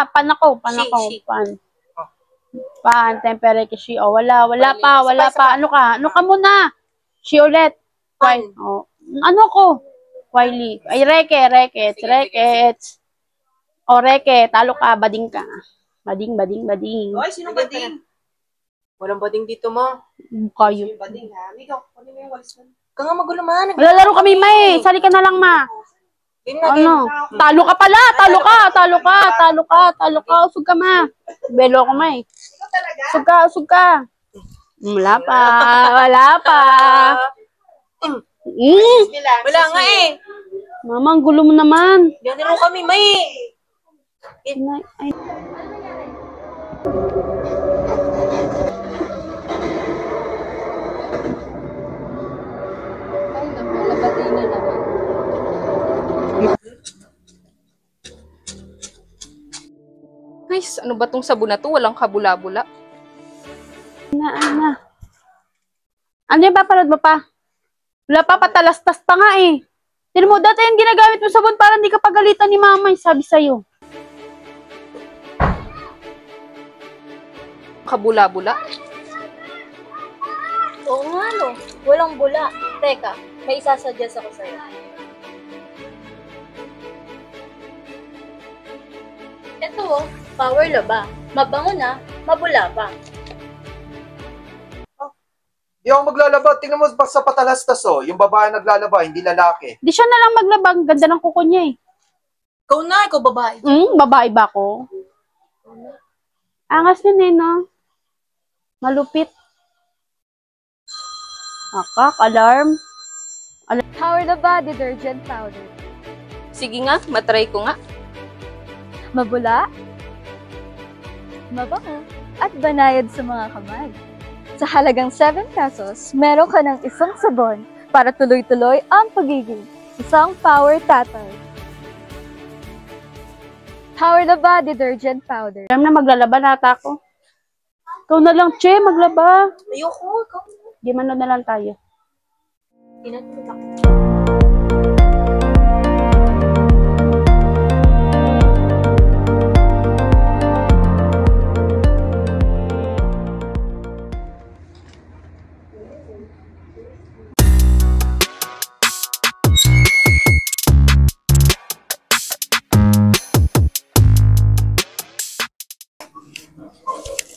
Pan ako. She. Pan, temperature she. Oh, wala pa. Ano ka muna? She ulit. Pan. Oh. Ano ko? Wiley. Ay, Reke. O, Reke, talo ka, bading ka. Bading. Oy, sino bading? Walang bading dito, ma. Kayo. Yung bading, ha? Mika, kunin mo yung walis mo. Ka nga magulo, ma. Maglalaro kami, May. Sali ka na lang, ma. Ano? Talo ka pala. Talo ka. Usog ka, ma. Belo ko, May. Usog ka. Wala pa. Wala nga eh. Mama, ang gulo mo naman. Ganito kami, May. Ay. Guys, ano ba tong sabon na to? Walang kabula-bula. Ana. Ano yung papanood mo pa? Wala pa, patalastas pa nga eh. Tignan mo, dati yung ginagamit mo sabon para hindi ka pagalitan ni mama, sabi sa'yo. Kabula-bula? Oo nga no, walang bula. Teka, may isasuggest ako sa'yo. Ito oh, power laba. Mabango na, mabula pa. Di ako maglalaba. Tingnan mo sa patalastas, oh. Yung babae naglalaba, hindi lalaki. Di siya na lang maglaba, ang ganda ng kuko niya eh. Ikaw babae. Babae ba ako? Angas yun eh, no? Malupit. Akak, alarm. Power laba detergent powder. Sige nga, matry ko nga. Mabula, mabango, at banayad sa mga kamay. Sa halagang 7 pesos, meron ka ng isang sabon para tuloy-tuloy ang pagiging isang power tatay. Power laba detergent powder. Alam na, maglalaba nata ako. Ikaw na lang, Che, maglaba. Ayoko, ikaw. Gimano na lang tayo. Tinatulog ako.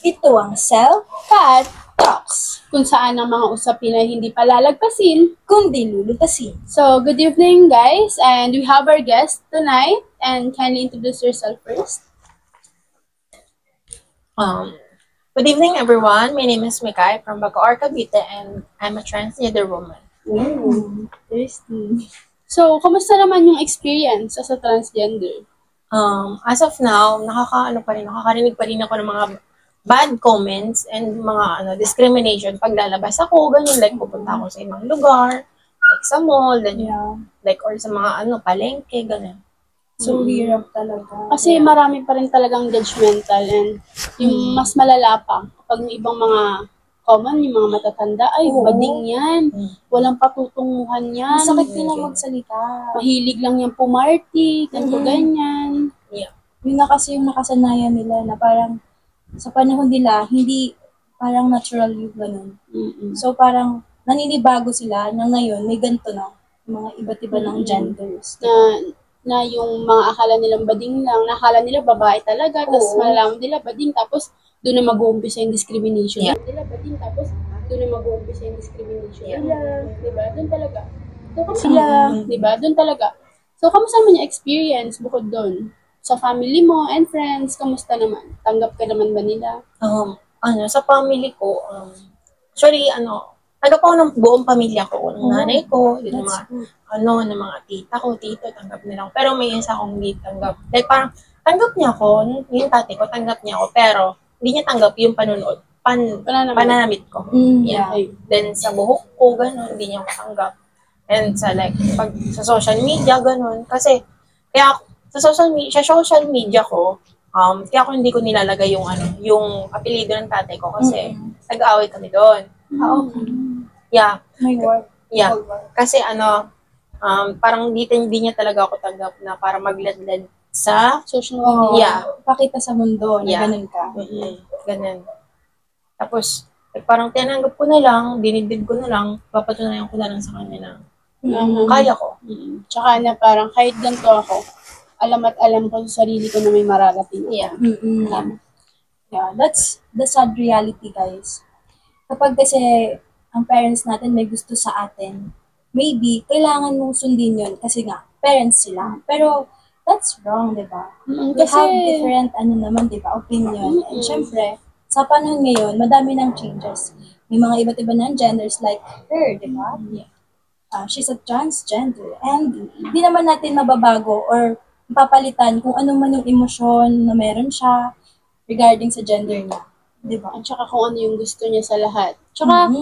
Ito ang Self-Cut Talks, Kung saan ang mga usapin ay hindi palalagpasin. kundi lulutasin. So, good evening guys, and we have our guest tonight, and kindly introduce yourself first. Good evening, everyone. My name is Mikay from Bacoor, Cavite, and I'm a transgender woman. Ooh, interesting. So, kamusta naman yung experience as a transgender? As of now, nakakarinig pa rin ako ng mga bad comments and mga discrimination pag lalabas ako, ganyan, like pupunta ako sa ibang lugar, like sa mall, ganyan, like or sa mga palengke, ganyan. So, hirap talaga. Kasi marami pa rin talagang judgmental, and yung mas malala pa kapag may ibang mga common, yung mga matatanda, ay, bading yan. Walang patutunguhan yan. Masakit din ang magsalita. Mahilig lang yan pumarty, ganito, ganyan. Yeah. Yun na kasi yung nakasanayan nila na parang sa panahon nila, hindi parang natural yung ganun. So parang naninibago sila na ngayon may ganito na yung mga iba't iba ng genders. Na yung mga akala nilang bading lang, nakala nila babae talaga, tapos malalaman nila bading, tapos doon na mag-uumpisa yung discrimination. Yeah. Nila bading, tapos doon na mag-uumpisa yung discrimination. Yeah. Diba? Doon talaga. Diba? Doon talaga. So, kamusta naman yung experience bukod doon? Sa family mo and friends, kamusta naman? Tanggap ka naman ba nila? Sa family ko, actually, tanggap ako ng buong pamilya ko, ng nanay ko, ng mga, ng mga tita ko, tito, tanggap nila ako. Pero may isa akong hindi tanggap. Like, parang, tanggap niya ako, yung tatay ko, tanggap niya ako, pero, hindi niya tanggap yung panunod, pananamit ko. Yeah. Then, sa buhok ko, gano'n, hindi niya matanggap. And sa, pag sa social media, gano'n. Kasi, kaya, sa social media ko, kaya ako hindi ko nilalagay yung apelido ng tatay ko kasi nag-aaway kami doon. Okay. Yeah. May work. Yeah. Kasi parang hindi niya talaga ako tanggap na para magladlad sa, Social Oo. media. Yeah. Pakita sa mundo na Yeah. ganun ka. ganun. Tapos, parang tinanggap ko na lang, dinigdig ko na lang, papatunayan ko na lang sa kanya na kaya ko. Tsaka na parang kahit ganito ako, alam at alam ko sa sarili ko na may mararating. Yeah. Yeah, that's the sad reality, guys. Kapag kasi ang parents natin may gusto sa atin, maybe kailangan mong sundin yun kasi nga, parents sila. Pero that's wrong, di ba? We Kasi, have different, naman, di ba, opinion. And syempre, sa panahon ngayon, madami ng changes. May mga iba't iba ng genders like her, di ba? She's a transgender. And di naman natin mababago or mapapalitan kung ano man yung emosyon na meron siya regarding sa gender niya. Di ba? at saka kung ano yung gusto niya sa lahat. Tsaka,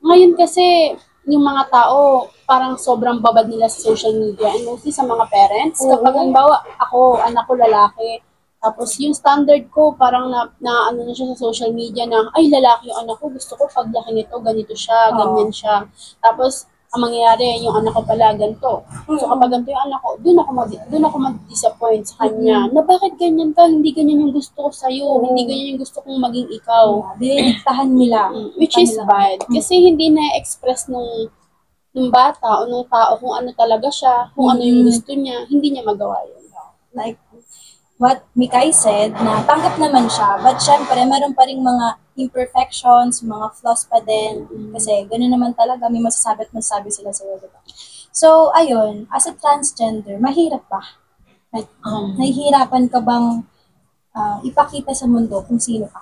ngayon kasi, yung mga tao, parang sobrang babad nila sa social media and mostly sa mga parents. Kapag halimbawa, ako, anak ko lalaki, tapos yung standard ko, parang na ano na siya sa social media na, ay, lalaki yung anak ko, gusto ko paglaki nito, ganito siya, ganyan siya. Tapos, ang mangyayari, yung anak ko pala, ganito. So, kapag ganito yung anak ko, dun ako mag-disappoint sa kanya, na bakit ganyan ka, hindi ganyan yung gusto ko sa'yo, hindi ganyan yung gusto kong maging ikaw. Diniktahan nila. Which is bad. Kasi hindi na-express nung bata o nung tao kung ano talaga siya, kung ano yung gusto niya, hindi niya magawa yun. Like what Mikay said, na tanggap naman siya, but syempre, meron pa rin mga imperfections, mga flaws pa din, kasi gano'n naman talaga, may masasabi at masasabi sila sa'yo, diba? So, ayun, as a transgender, mahirap ba? Like, nahihirapan ka bang ipakita sa mundo kung sino ka?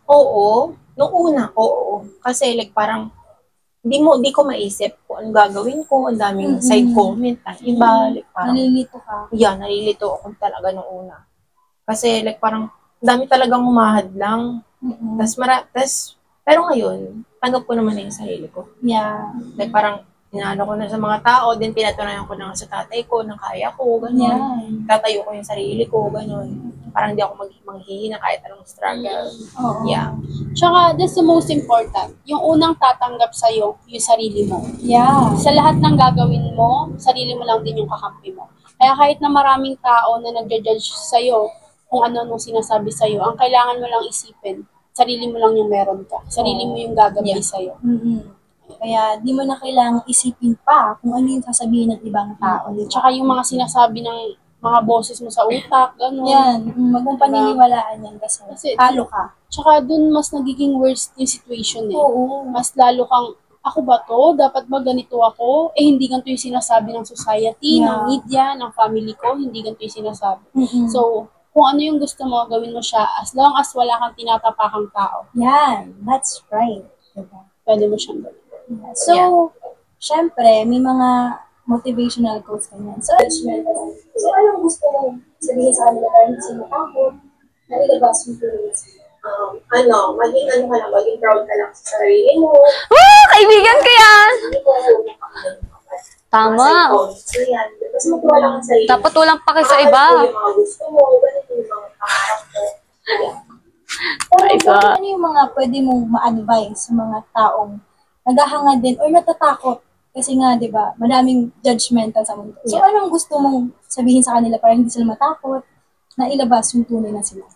Oo. Nung una, oo. Kasi like parang, di ko maisip kung anong gagawin ko, ang daming side comment, iba, like parang, Nalilito ka? yeah, nalilito ako talaga nung una. Kasi like parang, dami talagang humahadlang. Pero ngayon, tanggap ko naman na yung sarili ko. Yeah. Like parang, inaano ko na sa mga tao, then pinatunayan ko na sa tatay ko, na kaya ko, gano'n. Yeah. Tatayo ko yung sarili ko, gano'n. Parang di ako manghihina kahit anong struggle. Oo. Yeah. Tsaka, that's the most important. Yung unang tatanggap sa'yo, yung sarili mo. Yeah. Sa lahat ng gagawin mo, sarili mo lang din yung kakampi mo. Kaya kahit na maraming tao na nagja-judge sa'yo, kung ano nung sinasabi sa'yo, ang kailangan mo lang isipin, sarili mo lang yung meron ka. Sarili mo yung gagawin sa'yo. Kaya di mo na kailangang isipin pa kung ano yung sasabihin ng ibang tao. Tsaka yung mga sinasabi ng mga boses mo sa utak, gano'n. Yan, magmong paniniwalaan yan kasi talo ka. Tsaka dun mas nagiging worst yung situation eh. Oo. Mas lalo kang, ako ba to? Dapat ba ganito ako? Eh, hindi ganito yung sinasabi ng society, ng media, ng family ko. Hindi ganito yung sinasabi. So, kung ano yung gusto mo, gawin mo siya as long as wala kang tinatapakang tao. Yan, that's right. Diba? Pwede mo siyang gawin. Yeah. So, syempre, may mga motivational quotes ganyan. So, anong gusto mo sabihin sa kanila para hindi sila takot na ilabas yung feelings? Maging proud ka lang sa sarili mo. Kaibigan ko yan! Tama. Tapos magwala ka sa sarili mo. Dapat walang paki sa iba. Yung mga gusto mo, ganito yung mga pangarap mo. Pero ano yung mga pwede mong ma-advise sa mga taong naghahangad din or natatakot? Kasi nga, di ba, madaming judgmental sa mundo. So, anong gusto mong sabihin sa kanila para hindi sila matakot na ilabas yung tunay na sila?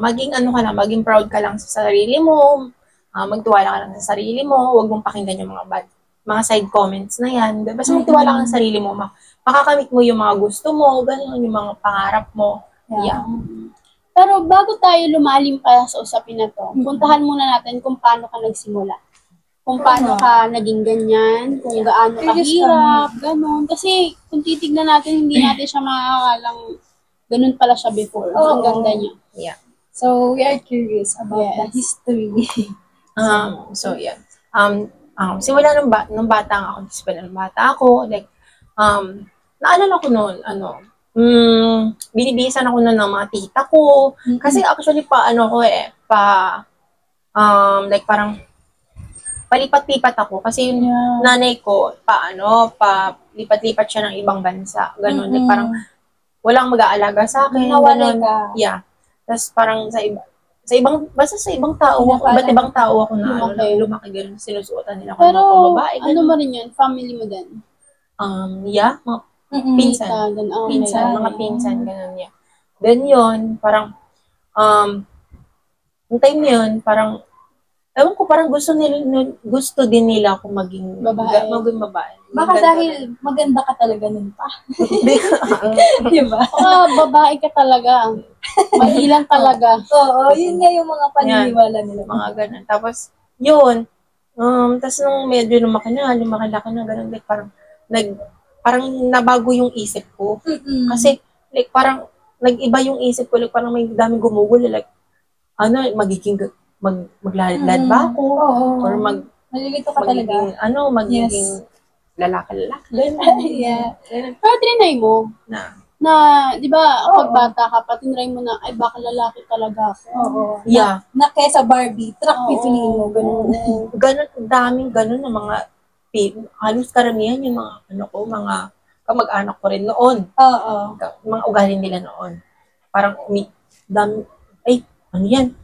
Maging proud ka lang sa sarili mo, magtiwala ka lang sa sarili mo, huwag mong pakinggan yung mga side comments na yan. Basta magtiwala ka sa sarili mo, makakamit mo yung mga gusto mo, ganun, yung mga pangarap mo. Yeah. Pero bago tayo lumalim pa sa usapin na to, puntahan muna natin kung paano ka nagsimula. Kung paano ka naging ganyan, kung gaano kahirap, ganun. Kasi kung titignan natin, hindi natin siya makakalang ganun pala siya before. Ang ganda niya. Yeah. So, we are curious about the history. So, yeah. Simula nung bata ako, like, naalala ko noon, binibisan ako noon ng mga tita ko. Kasi actually, like, parang, palipat-lipat ako. Kasi yung nanay ko, lipat-lipat siya ng ibang bansa. Ganun. Like, parang, walang mag-aalaga sa akin. Nawalay ka. Yeah. Tapos parang basta sa ibang tao, iba't ibang tao ako na lumaki ganun, sinusuotan nila ko Pero, mga babae. ano mo rin yun? Family mo din? Yeah. Pinsan. Ganun, okay. Pinsan, mga pinsan, ganun niya. Then yun, parang, yung time yun, parang, ewan ko, parang gusto din nila ako maging babae. Baka Ganda dahil maganda ka talaga nun pa. rin. Di ba? Babae ka talaga. Mahilang talaga. Oo, yun nga yung mga paniniwala nila. Mga ganun. Tapos, yun, tapos nung medyo lumaki na, ganun, like, parang nabago yung isip ko. Kasi, like, parang, nag-iba yung isip ko, like, parang may daming gumugulo, like, maglalad ba ako? Oo. Or Malilito ka talaga. magiging lalaki. Ganun. Yeah. Ganun. Pero trinay mo, Na, di ba, pag bata ka pa, tinry mo na, ay, baka lalaki talaga ako. Oo. yeah. Na kesa Barbie, truck Oo. pipiliin mo, ganun. Ganun, daming ganun ng mga, halos karamihan yung mga kamag-anak ko rin noon. Oo. Mga ugali nila noon. Parang, ano yan?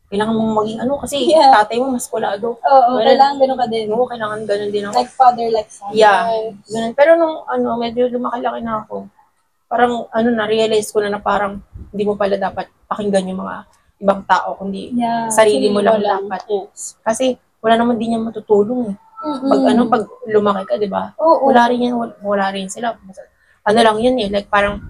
Kailangan mong maging kasi Yeah. tatay mo maskulado. Oo, kailangan ganun ka din. Oo, kailangan ganun din ako. Like father, like son. Yeah. Ganun. Pero nung medyo lumaki-laki na ako, parang na-realize ko na parang hindi mo pala dapat pakinggan yung mga ibang tao, kundi Yeah. sarili mo lang dapat. Yes. Kasi wala naman din yan matutulong. Pag lumaki ka, di ba? Oo. Wala rin sila. Lang yun eh, like parang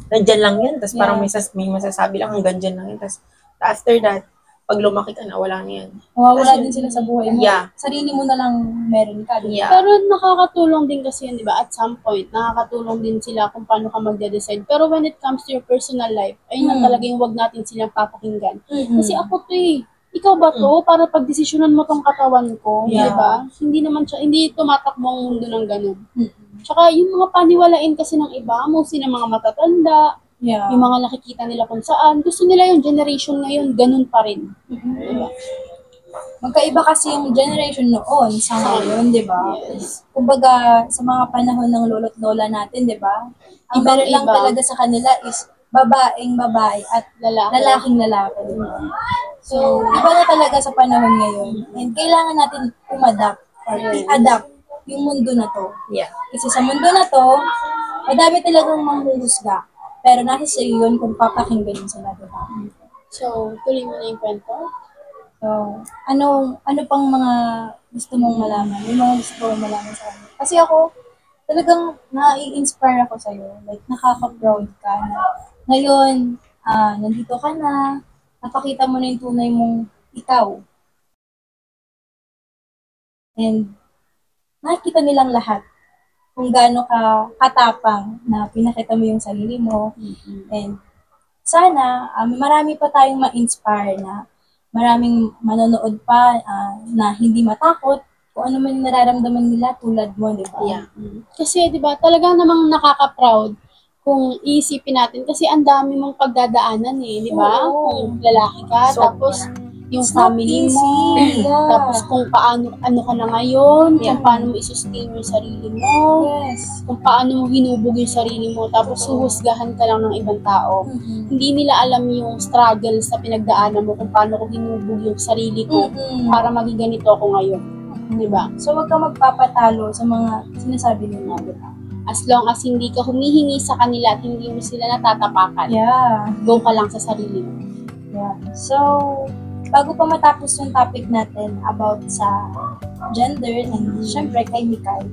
nandyan lang yan, tapos parang may masasabi lang hanggang dyan lang yan. Tapos after that, pag lumaki ka na, wala na yan. Mawawala din sila sa buhay mo. Yeah. Sarili mo na lang meron ka. Diba? Yeah. Pero nakakatulong din kasi yun, di ba? At some point, nakakatulong din sila kung paano ka magde-decide. Pero when it comes to your personal life, ayun na talaga yung wag natin silang papakinggan. Kasi ako to ikaw ba to? Para pagdesisyonan mo tong katawan ko, Yeah. di ba? Hindi tumatakbo ang mundo ng ganun. Tsaka yung mga paniwalain kasi ng iba, mostly ng mga matatanda, Yeah. yung mga nakikita nila kung saan, gusto nila yung generation ngayon, ganun pa rin. Diba? Magkaiba kasi yung generation noon sa ngayon, di ba? Yes. Kumbaga, sa mga panahon ng lolo't lola natin, di ba? Ang Ibang meron lang iba. talaga sa kanila is babaeng babae at lalaking lalaki. Di ba? So, iba na talaga sa panahon ngayon. And kailangan natin umadapt or i-adapt yung mundo na to. Yeah. Kasi sa mundo na to, madami talagang manghuhusga. Pero nasa sa iyo yun kung papakinggan mo sila, di ba? So, tuloy mo na yung kwento. So, ano pang mga gusto mong malaman? Yung mga gusto mong malaman sa kanila. Kasi ako, talagang nai-inspire ako sa'yo. Like, nakaka-proud ka na ngayon, nandito ka na, napakita mo na yung tunay mong ikaw. And, nakikita nilang lahat kung gaano ka katapang na pinakita mo yung sarili mo. And sana marami pa tayong ma-inspire na maraming manonood pa na hindi matakot kung ano man yung nararamdaman nila tulad mo, di ba? Yeah. Kasi, di ba, talaga namang nakaka-proud kung iisipin natin. Kasi ang dami mong pagdadaanan di ba? Oo. Kung lalaki ka, So, tapos yung It's not family easy. mo, Yeah. tapos kung ano ka na ngayon, Yeah. kung paano mo i-sustain yung sarili mo, Yes. kung paano mo hinubog yung sarili mo, tapos huhusgahan ka lang ng ibang tao. Hindi nila alam yung struggles na pinagdaanan mo kung paano ko hinubog yung sarili ko para maging ganito ako ngayon. Di ba? So, wag ka magpapatalo sa mga sinasabi nila, di ba? As long as hindi ka humihingi sa kanila at hindi mo sila natatapakan, Yeah. go ka lang sa sarili mo. Yeah. So, bago pa matapos yung topic natin about sa gender and syempre kay Mikay,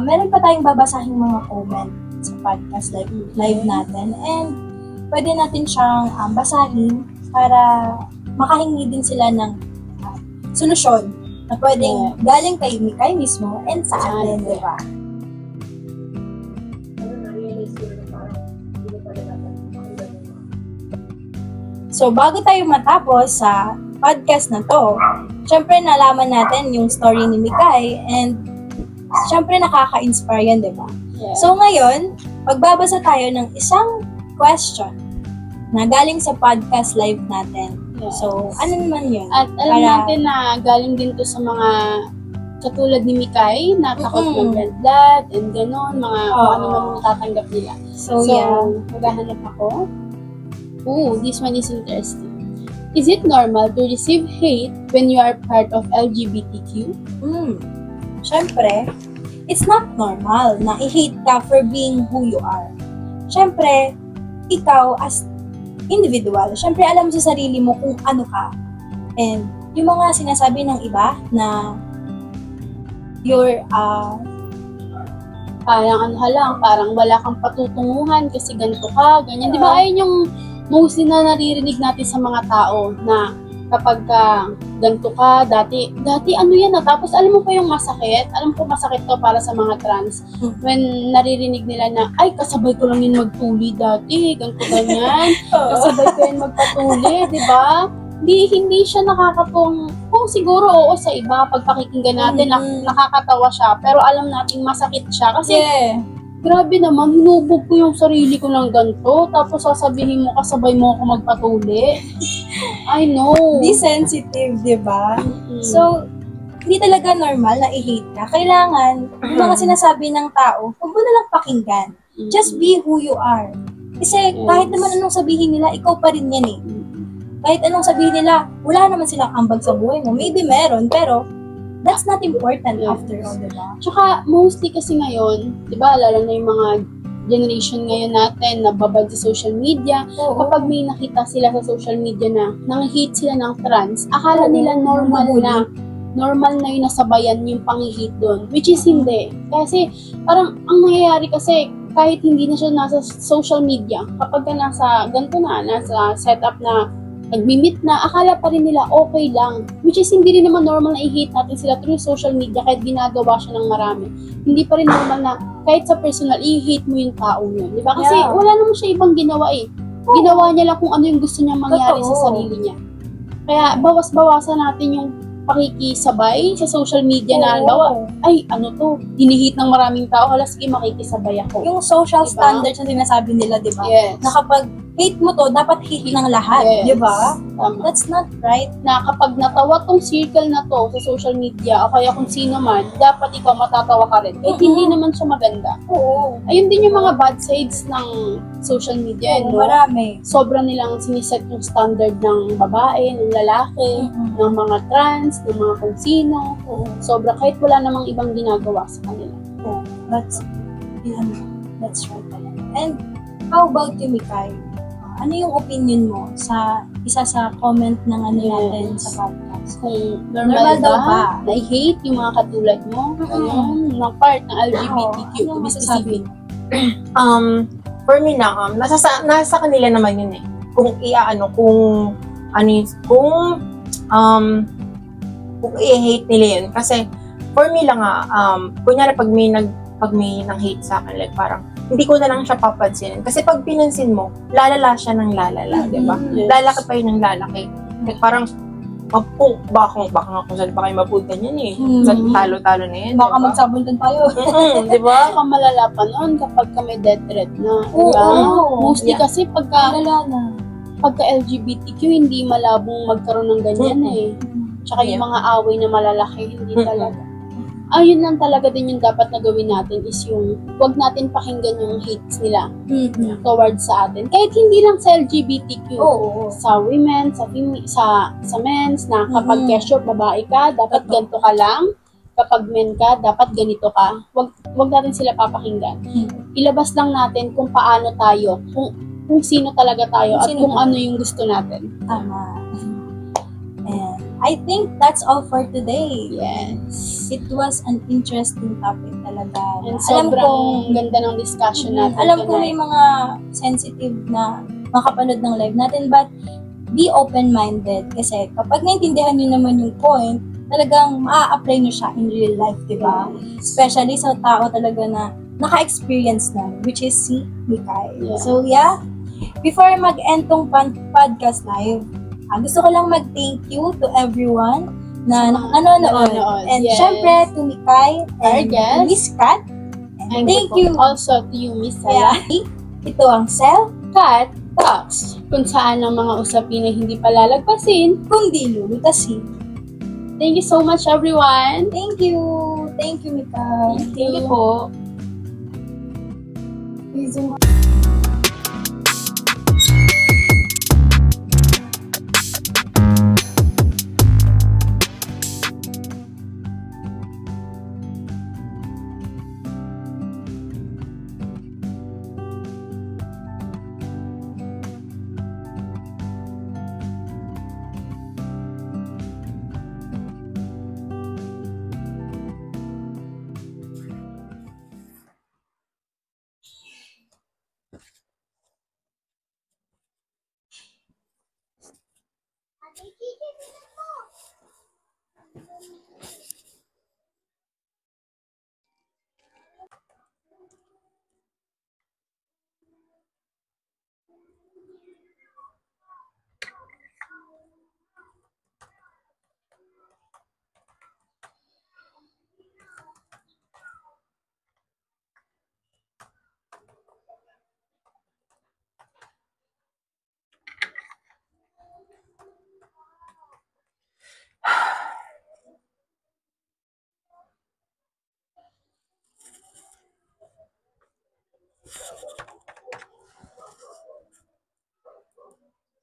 meron pa tayong babasahing mga comment sa podcast live natin and pwede natin siyang basahin para makahingi din sila ng solusyon na pwedeng galing kay Mikay mismo and sa atin, di ba? So, bago tayo matapos sa podcast na to, syempre nalaman natin yung story ni Mikay and syempre nakaka-inspire yan, di ba? Yeah. So, ngayon, magbabasa tayo ng isang question na galing sa podcast live natin. Yeah. So, ano naman yun? At alam natin na galing din to sa mga katulad ni Mikay na takot ng red blood and gano'n, mga kung ano man matatanggap nila. So, yeah. Maghahanap ako. This one is interesting. Is it normal to receive hate when you are part of LGBTQ? Syempre, it's not normal na i-hate ka for being who you are. Syempre, ikaw as individual, syempre alam mo sa sarili mo kung ano ka. And yung mga sinasabi ng iba na you're parang wala kang patutunguhan kasi ganito ka, ganyan. Di ba ayun yung mostly na naririnig natin sa mga tao na kapag ganito ka, dati ano yan na, tapos alam mo pa yung masakit, alam ko masakit to para sa mga trans, when naririnig nila na, ay, kasabay ko lang yun magtuli dati, ganito ganyan, kasabay ko yun magpatuli, di ba? Hindi siya nakakatong, kung siguro oo sa iba, pag pakikinggan natin, nakakatawa siya, pero alam natin masakit siya, kasi grabe naman, hinubog ko yung sarili ko ng ganito, tapos sasabihin mo, kasabay mo ako magpatuli. I know. Be sensitive, di ba? So, hindi talaga normal na i-hate ka. Kailangan, yung mga sinasabi ng tao, huwag mo na lang pakinggan. Just be who you are. Kasi kahit naman anong sabihin nila, ikaw pa rin yan eh. Kahit anong sabihin nila, wala naman silang ambag sa buhay mo. Maybe meron, pero that's not important after all, di ba? Tsaka, mostly kasi ngayon, di ba, lalo na yung mga generation ngayon natin na babad sa social media, kapag may nakita sila sa social media na nang-hate sila ng trans, akala nila normal na yung nasabayan yung pang-hate doon, which is hindi. Kasi, parang, ang nangyayari kasi, kahit hindi na siya nasa social media, kapag ka nasa, ganito na, nasa setup na nag-meet na, akala pa rin nila okay lang. Which is hindi rin naman normal na i-hate natin sila through social media kahit ginagawa siya ng marami. Hindi pa rin normal na kahit sa personal, i-hate mo yung tao yun. Diba? Kasi wala naman siya ibang ginawa eh. Ginawa niya lang kung ano yung gusto niyang mangyari sa sarili niya. Kaya bawas-bawasan natin yung pakikisabay sa social media na halimbawa, ay ano to, hinihit ng maraming tao, hala sige makikisabay ako. Yung social standards na sinasabi nila, di ba? Yes. Na kapag hate mo to, dapat hate ng lahat, Yes. di ba? Tama. That's not right. Na kapag natawa tong circle na to sa social media, o kaya kung sino man, dapat ikaw matatawa ka rin. Eh, hindi naman siya maganda. Oo. Ayun din yung mga bad sides ng social media, no? Marami. Sobra nilang siniset yung standard ng babae, ng lalaki, ng mga trans, ng mga kung sino. Sobra, kahit wala namang ibang ginagawa sa kanila. That's right. And how about you, Mikay? Ano yung opinion mo sa isa sa comment ng ano natin sa podcast? Kung normal daw ba na i-hate yung mga katulad mo, ng part ng LGBTQ, Ano masasabi? For me na, nasa kanila naman yun eh. Kung i-hate nila yun. Kasi, for me lang kunyari pag may nang-hate sa akin, like parang, hindi ko na lang siya papansinin. Kasi pag pinansin mo, lalala siya ng lalala, di ba? Yes. Lalaki pa yun ng lalaki. Like parang, baka nga kung saan pa kayo mapuntan yan eh. Talo-talo na yan. Baka diba? magsabuntan tayo. Di ba? Baka malala pa nun kapag may death threat na. Oo. Diba? Mostly kasi pagka LGBTQ, hindi malabong magkaroon ng ganyan eh. Tsaka yung mga away na malalaki, hindi talaga. Ayun lang talaga din yung dapat na gawin natin is yung huwag natin pakinggan yung hates nila towards sa atin. Kahit hindi lang sa LGBTQ, sa women, sa men's, na kapag kesyo, babae ka, dapat ganito ka lang. Kapag men ka, dapat ganito ka. Huwag natin sila papakinggan. Ilabas lang natin kung paano tayo, kung sino talaga tayo at kung ano yung gusto natin. Tama. And I think that's all for today. Yes. It was an interesting topic talaga. And sobrang ganda ng discussion natin. Alam ko may mga sensitive na makapanood ng live natin, but be open-minded. Kasi kapag naintindihan nyo naman yung point, talagang maa-apply nyo siya in real life, di ba? Especially sa tao talaga na naka-experience na, which is si Mikay. Yeah. So yeah, before mag-end tong podcast live, gusto ko lang mag-thank you to everyone na nanonood. And syempre, to Mikay and guest, Miss Kat. And thank you also to you, Miss Sala. Ito ang Kat Talks, kung saan ang mga usapin ay hindi palalagpasin, kundi lulutasin. Thank you so much, everyone. Thank you. Thank you, Mikay. Thank you po.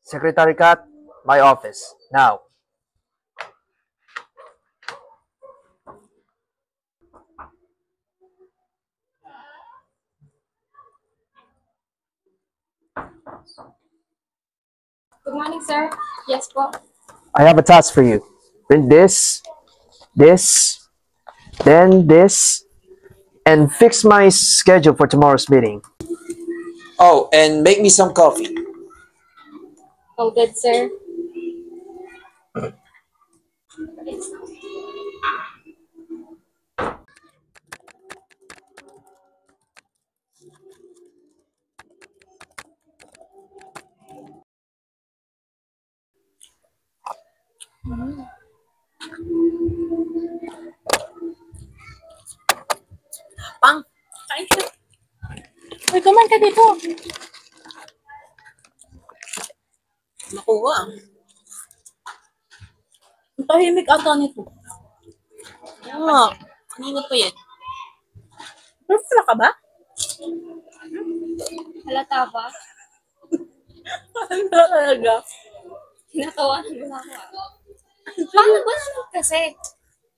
Secretary Kat, my office. Now. Good morning, sir. Yes po. I have a task for you. Print this, this, then this, and fix my schedule for tomorrow's meeting. Oh, and make me some coffee. Noted, sir. Pang, Kain ka. Uy, kumain ka dito. nakuha. Ang tahimik ata nito. Oo, kanina pa yan. Pero wala ka ba? Halata ba? Ano talaga? Natawanan mo na ako. Paano ba naman kasi?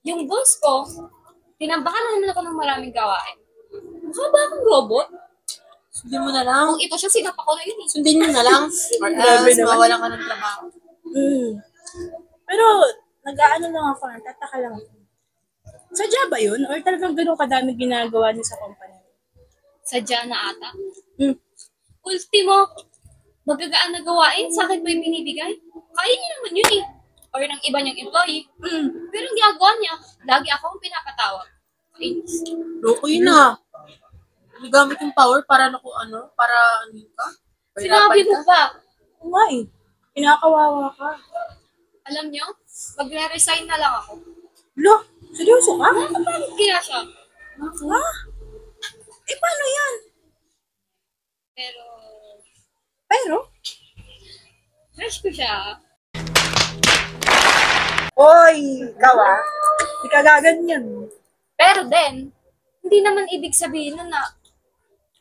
Yung boss ko, tinambakan naman ako ng maraming gawain. Mukha ba akong robot? Sundin mo na lang. Kung ito siya, sinapa ko na yun eh. Sundin mo na lang. Or Grabe else, naman. mawalan ka ng trabaho. Pero, nag-aano lang ako, tataka lang ako. Sadya ba yun? Or talagang ganun kadami ginagawa niyo sa company? Sadya na ata. Hmm. Ultimo, magagaan na gawain, sa akin ba yung binibigay? Kaya niya naman yun eh. Or ng iba niyang employee. Pero ang ginagawa niya, lagi ako ang pinapatawag. Kainis. Loko yun ah. Nagamit yung power para para ano ka? Sinabi mo ba? Oo nga eh. Kinakawawa ka. Alam niyo, magre-resign na lang ako. Lo, seryoso ka? Bakit kaya siya? Ha? Eh, paano yan? Pero, Pero? crush ko siya. Hoy, ikaw ah. Hindi ka gaganyan. Pero then, hindi naman ibig sabihin nun na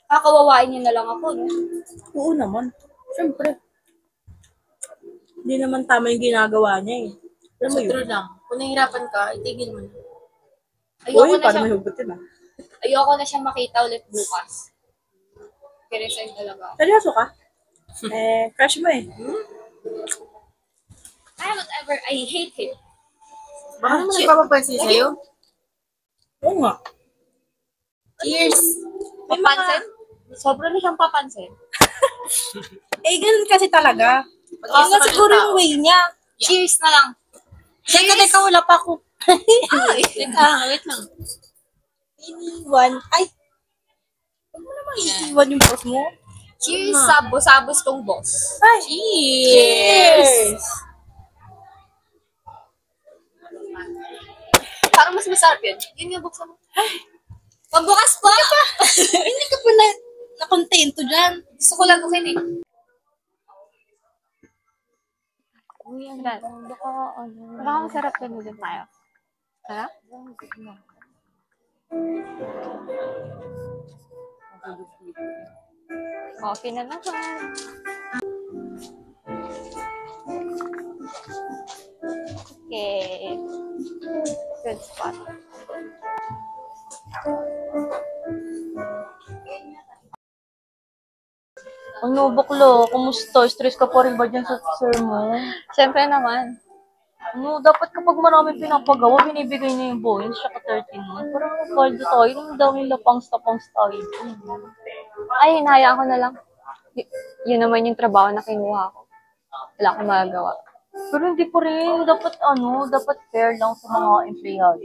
kakawawain niya na lang ako, no? Oo naman. Siyempre. Hindi naman tama yung ginagawa niya eh. Alam mo So, yun? true lang. Kung nahihirapan ka, itigil mo na. Ayoko Uy, na paano siya, may hugutin ah? ayoko na siya makita ulit bukas. Kaya-resign talaga. Seryoso ka? Crush mo eh. I haven't ever, I hate him. Baka naman nagpapapansin sa'yo. Oo nga. Cheers! May Papansin? Sobra na siyang papansin. Eh, ganun kasi talaga. Pag Yun nga siguro yung way niya. Cheers na lang. Teka, wala pa ako. Teka, wait lang. Iniwan. Ay! Huwag mo naman iiwan yung boss mo. Cheers sa sabos kong boss. Ay! Cheers! Parang mas masarap yun. Yun yung buksan mo. Pagbukas po! Hindi ka pa na-contento dyan. Gusto ko lang gawin eh. Baka masarap ka din tayo. Sarap? Coffee na naman. Okay. Good spot. Ano, bakla? Kumusta? Stress ka pa rin ba dyan sa sir mo? Siyempre naman. Ano, dapat kapag marami pinapagawa, binibigay niya yung bonus, siya ka 13 months. Parang paldo tayo, yung dami lapangs-tapangs tayo. Ay, hinayaan ko na lang. Yun naman yung trabaho na kinuha ko. Wala akong magagawa. Pero hindi ko rin. Dapat fair lang sa mga empleyado.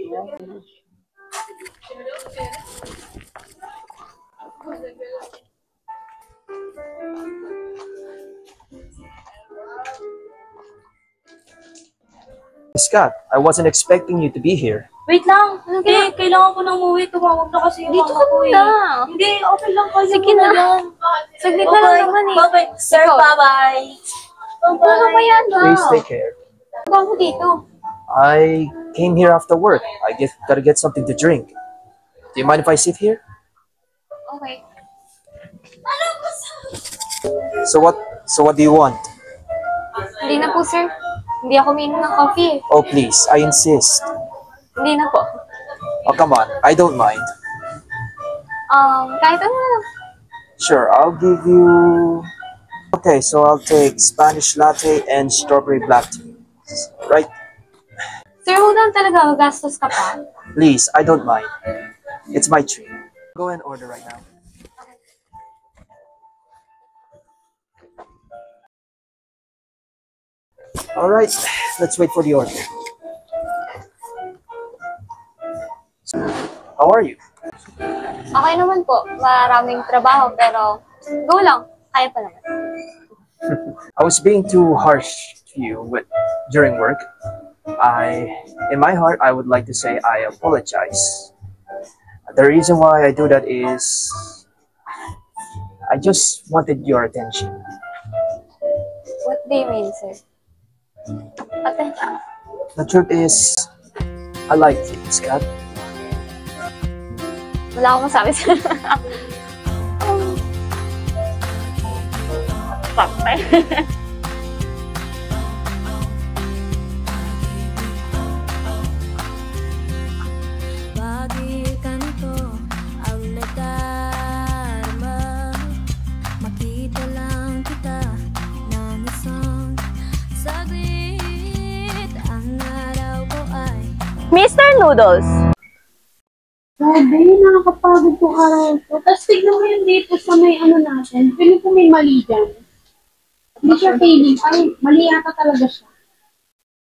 Scott, I wasn't expecting you to be here. Wait lang. Hindi, kailangan ko nang umuwi. Tumawag na kasi yung Dito mama ka ko muna. Hindi, okay lang kayo. Sige na. Saglit na lang naman eh. Bye-bye. Sir, Ikaw. bye-bye. Baka mamaya na. Please take care. Ikaw ako dito. I came here after work. Gotta get something to drink. Do you mind if I sit here? Okay. So what do you want? Hindi na po, sir. Hindi ako umiinom ng coffee. Oh, please, I insist. Hindi na po. Oh, come on, I don't mind. Kahit ano na lang. Sure, I'll give you... Okay, so I'll take Spanish latte and strawberry black tea. Right? Sir, hold on talaga. Magastos ka pa. Please, I don't mind. It's my treat. Go and order right now. All right, let's wait for the order. How are you? Okay naman po. Maraming trabaho, pero go lang. Kaya pa naman. I was being too harsh to you during work. In my heart, I would like to say I apologize. The reason why I do that is I just wanted your attention. What do you mean, sir? Attention. The truth is, I like you, Scott. Wala akong masabi, sir. Pakpay. Bakit ganito ang nadarama? Makita lang kita ng isang saglit. Ang araw ko ay Mr. Noodles. Grabe, nakakapagod po araw ko. Tapos tignan mo yung dito sa may ano natin. Feeling ko may mali dyan. Hindi siya feeling. Ay, mali yata talaga siya.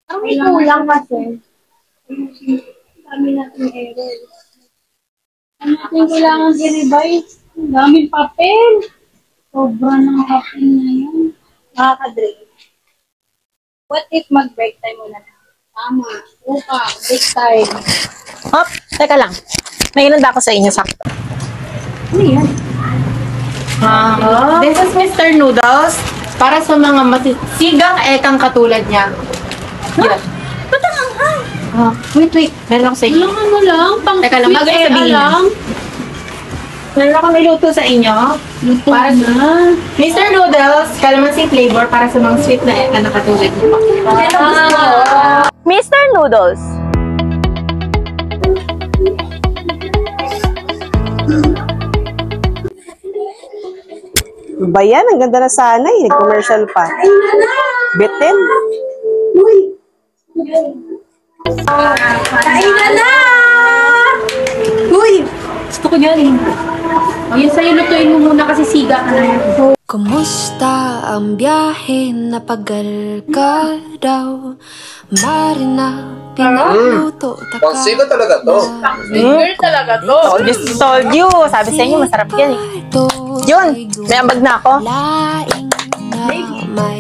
Parang may kulang kasi. Dami natin error. Ano natin kailangan i-revise? Ang daming papel. Sobrang ng papel na yun. Nakaka-drain. What if mag-break time muna na? Tama. Upa, break time. Hop, teka lang. May inanda ako sa inyo, sakto. Ano yan? This is Mr. Noodles. Para sa mga masisigang ekang katulad niya. Yan. Ba't ang anghang? Wait. Meron ako sa inyo. Walang ano lang, pang Teka lang, bago sweet sabihin niya. lang. Meron akong niluto sa inyo. Luto Para na. Mr. Noodles, calamansi flavor para sa mga sweet na eka na katulad niyo. Mr. Noodles. Ba yan? Ang ganda na sana eh. Nag-commercial pa. Bitin. Kain na na! Uy! Gusto ko yan eh. O yun sa'yo, lutuin mo muna kasi siga ka na yan. Kumusta ang biyahe? Napagal ka daw. Marina, pinaluto. Pangsiga talaga to. Girl talaga to. Told you. Sabi sa inyo, masarap yan eh. Yun, may ambag na ako. Laing na may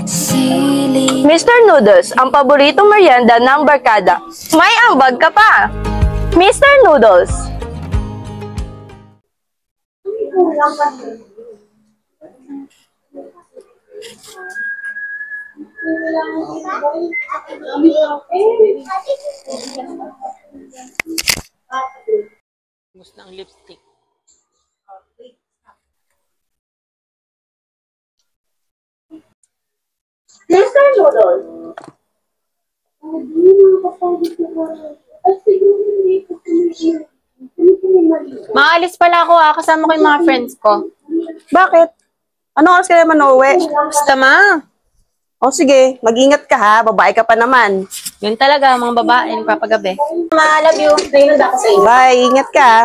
siling. Mr. Noodles, ang paboritong merienda ng barkada. May ambag ka pa. Mr. Noodles. Gusto ng lipstick. Mr. Noodles. Maalis pala ako kasama ko yung mga friends ko. Bakit? Anong oras ka naman uuwi? Basta ma. O sige, mag-ingat ka ha. Babae ka pa naman. Yun talaga, mga babae, nagpapagabi. Ma, love you. Ngayon ako sa iyo. Bye, ingat ka ha.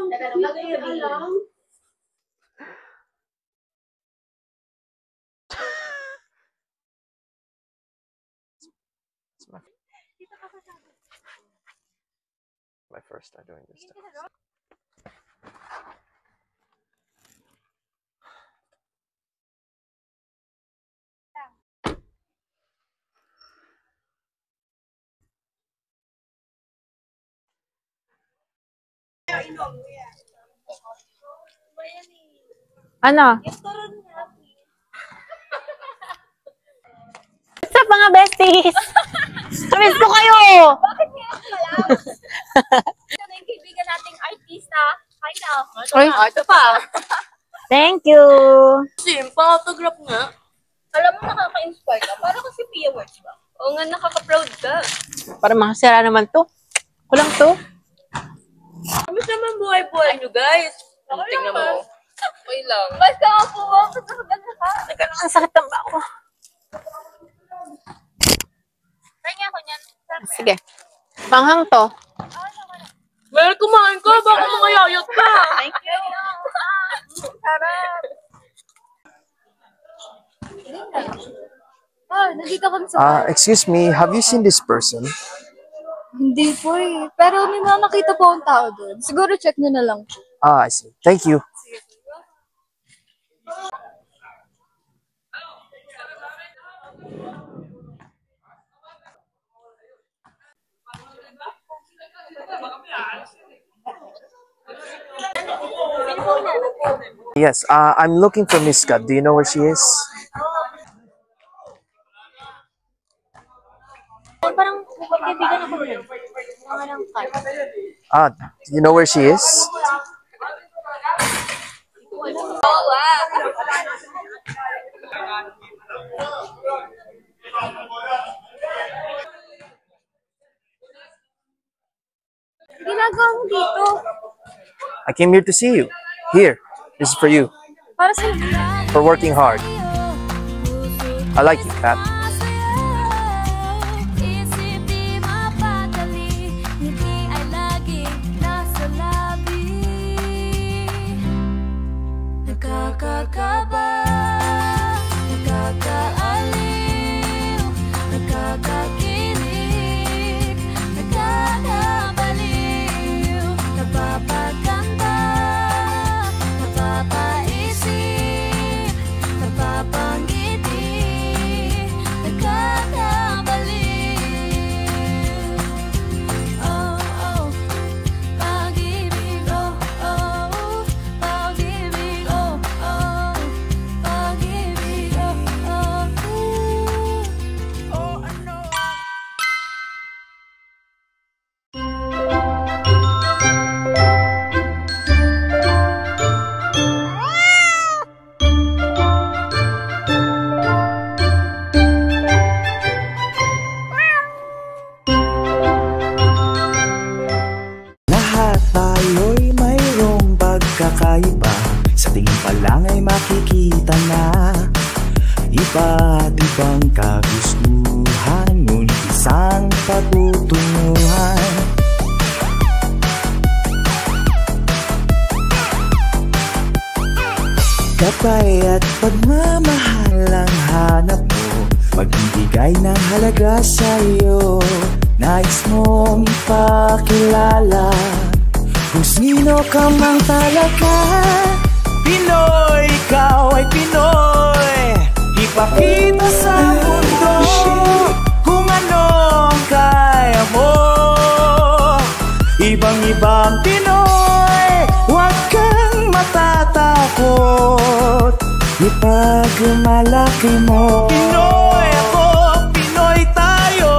Teka lang, It's my first time doing this stuff. Ano? What's up mga besties? Miss ko kayo! Bakit ngayon ka lang? Ito na yung kaibigan nating artista. Hi now. Ay, ito pa. Thank you. Sim, pa-autograph nga. Alam mo, nakaka-inspire ka. Para kasi Pia Words ba? Oo nga, nakaka-proud ka. Para makasira naman to. Kulang to. Kamusta naman buhay-buhay nyo, guys? Tingnan mo. Okay lang. Basta ako, basta maganda ka. Ang sakit ng bako. Try nga ako niyan. Sige. Panghang to. Well, kumain ka. Baka mga yayot ka. Thank you. Sarap. Nandito kami sa Excuse me, have you seen this person? Hindi po eh. Pero may mga nakita po ang tao doon. Siguro check nyo na lang po. I see. Thank you. Yes, I'm looking for Miss Scott. Do you know where she is? Parang kaibigan ako rin. Parang Do you know where she is? Ginagawa mo dito. I came here to see you. Here, this is for you. Para sa For working hard. I like you, Pat. Nakakakaba, nakakaaliw, nakakakilig, nakakabaliw, napapaganda, napapaisip, napapangiti, nakakabaliw. Oh, oh, pag-ibig, oh, oh, pag-ibig, oh, oh, pag-ibig, oh, oh, oh, ano. Lahat tayo'y mayroong pagkakaiba. Sa tingin pa lang ay makikita na iba't ibang kagustuhan, ngunit isang patutunguhan. Gabay at pagmamahal ang hanap mo, magbibigay ng halaga sa'yo. Nais mong ipakilala kung sino ka mang talaga. Pinoy, ikaw ay Pinoy. Ipakita sa mundo kung ano ang kaya mo. Ibang-ibang Pinoy, huwag kang matatakot. Ipagmalaki mo. Pinoy ako, Pinoy tayo.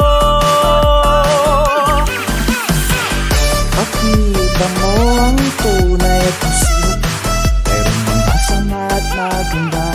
Pakita mo ang tunay at kung sino ka. Meron mang masama at maganda.